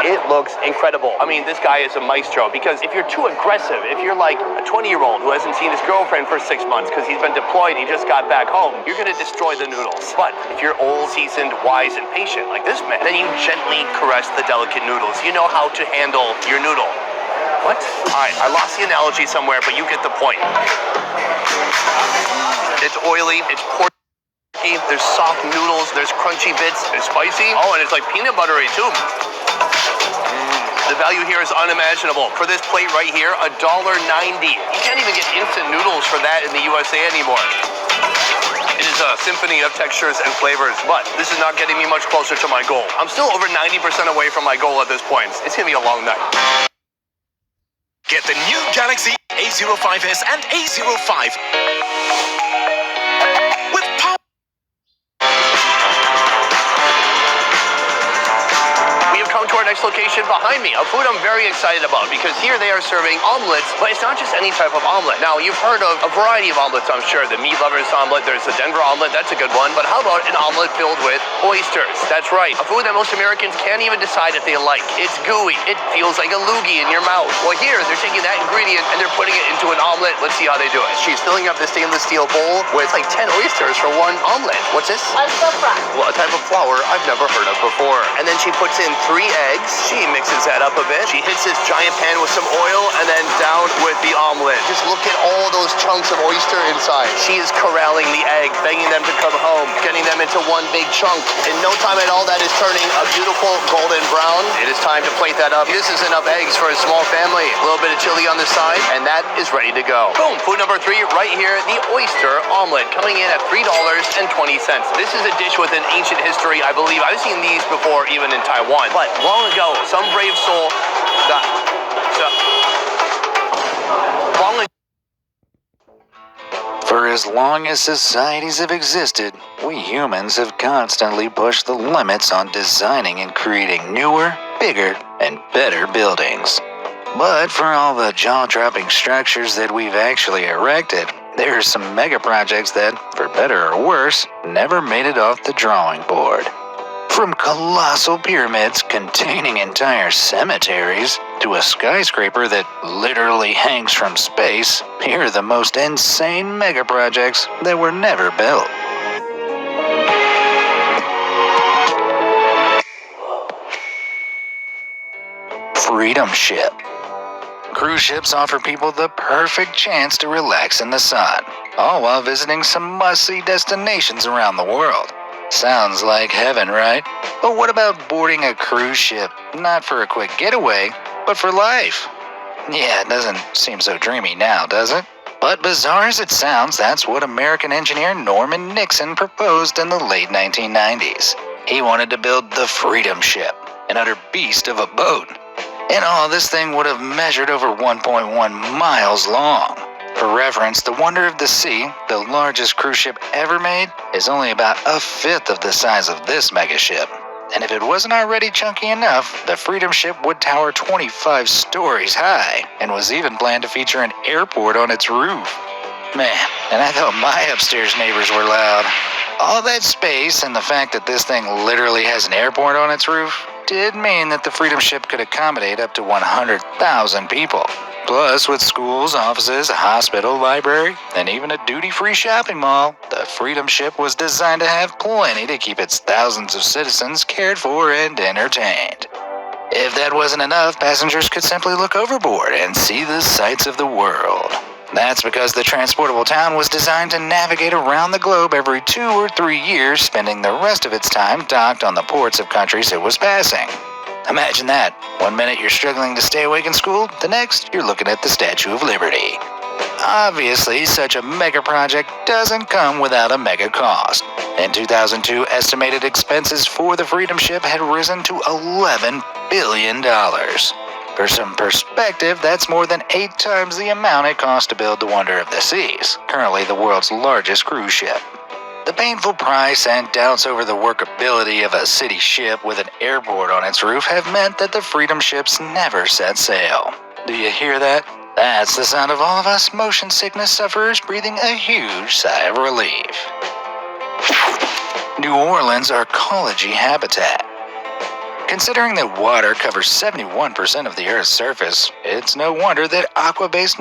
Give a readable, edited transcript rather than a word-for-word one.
It looks incredible. I mean, this guy is a maestro, because if you're too aggressive, if you're like a 20-year-old who hasn't seen his girlfriend for 6 months because he's been deployed, he just got back home, you're gonna destroy the noodles. But if you're old, seasoned, wise, and patient like this man, then you gently caress the delicate noodles. You know how to handle your noodle. What? Alright, I lost the analogy somewhere, but you get the point. It's oily, it's porky, there's soft noodles, there's crunchy bits, there's spicy. Oh, and it's like peanut buttery too. The value here is unimaginable. For this plate right here, $1.90. You can't even get instant noodles for that in the USA anymore. It is a symphony of textures and flavors, but this is not getting me much closer to my goal. I'm still over 90% away from my goal at this point. It's gonna be a long night. Get the new Galaxy A05s and A05 with power. Come to our next location behind me, a food I'm very excited about, because here they are serving omelets, but it's not just any type of omelet. Now, you've heard of a variety of omelets, I'm sure. The meat lovers omelet, there's the Denver omelet, that's a good one, but how about an omelet filled with oysters? That's right, a food that most Americans can't even decide if they like. It's gooey, it feels like a loogie in your mouth. Well, here, they're taking that ingredient and they're putting it into an omelet. Let's see how they do it. She's filling up the stainless steel bowl with like 10 oysters for one omelet. What's this? Oyster fry. Well, a type of flour I've never heard of before. And then she puts in 3 eggs. She mixes that up a bit. She hits this giant pan with some oil and then down with the omelet. Just look at all those chunks of oyster inside. She is corralling the egg, begging them to come home, getting them into one big chunk. In no time at all, that is turning a beautiful golden brown. It is time to plate that up. This is enough eggs for a small family. A little bit of chili on the side, and that is ready to go. Boom, food number 3 right here, the oyster omelet, coming in at $3.20. This is a dish with an ancient history, I believe. I've seen these before, even in Taiwan. But long ago, some brave soul For as long as societies have existed, we humans have constantly pushed the limits on designing and creating newer, bigger, and better buildings. But for all the jaw-dropping structures that we've actually erected, there are some mega projects that, for better or worse, never made it off the drawing board. From colossal pyramids containing entire cemeteries to a skyscraper that literally hangs from space, here are the most insane mega projects that were never built. Freedom Ship. Cruise ships offer people the perfect chance to relax in the sun, all while visiting some must-see destinations around the world. Sounds like heaven, right? But what about boarding a cruise ship, not for a quick getaway, but for life? Yeah, it doesn't seem so dreamy now, does it? But bizarre as it sounds, that's what American engineer Norman Nixon proposed in the late 1990s. He wanted to build the Freedom Ship, an utter beast of a boat. In all, this thing would have measured over 1.1 miles long. For reference, the Wonder of the Sea, the largest cruise ship ever made, is only about a fifth of the size of this megaship. And if it wasn't already chunky enough, the Freedom Ship would tower 25 stories high, and was even planned to feature an airport on its roof. Man, and I thought my upstairs neighbors were loud. All that space and the fact that this thing literally has an airport on its roof did mean that the Freedom Ship could accommodate up to 100,000 people. Plus, with schools, offices, a hospital, library, and even a duty-free shopping mall, the Freedom Ship was designed to have plenty to keep its thousands of citizens cared for and entertained. If that wasn't enough, passengers could simply look overboard and see the sights of the world. That's because the transportable town was designed to navigate around the globe every 2 or 3 years, spending the rest of its time docked on the ports of countries it was passing. Imagine that. 1 minute you're struggling to stay awake in school, the next you're looking at the Statue of Liberty. Obviously, such a mega project doesn't come without a mega cost. In 2002, estimated expenses for the Freedom Ship had risen to $11 billion. For some perspective, that's more than 8 times the amount it cost to build the Wonder of the Seas, currently the world's largest cruise ship. The painful price and doubts over the workability of a city ship with an airport on its roof have meant that the Freedom Ships never set sail. Do you hear that? That's the sound of all of us motion sickness sufferers breathing a huge sigh of relief. New Orleans arcology habitat. Considering that water covers 71% of the Earth's surface, it's no wonder that aqua-based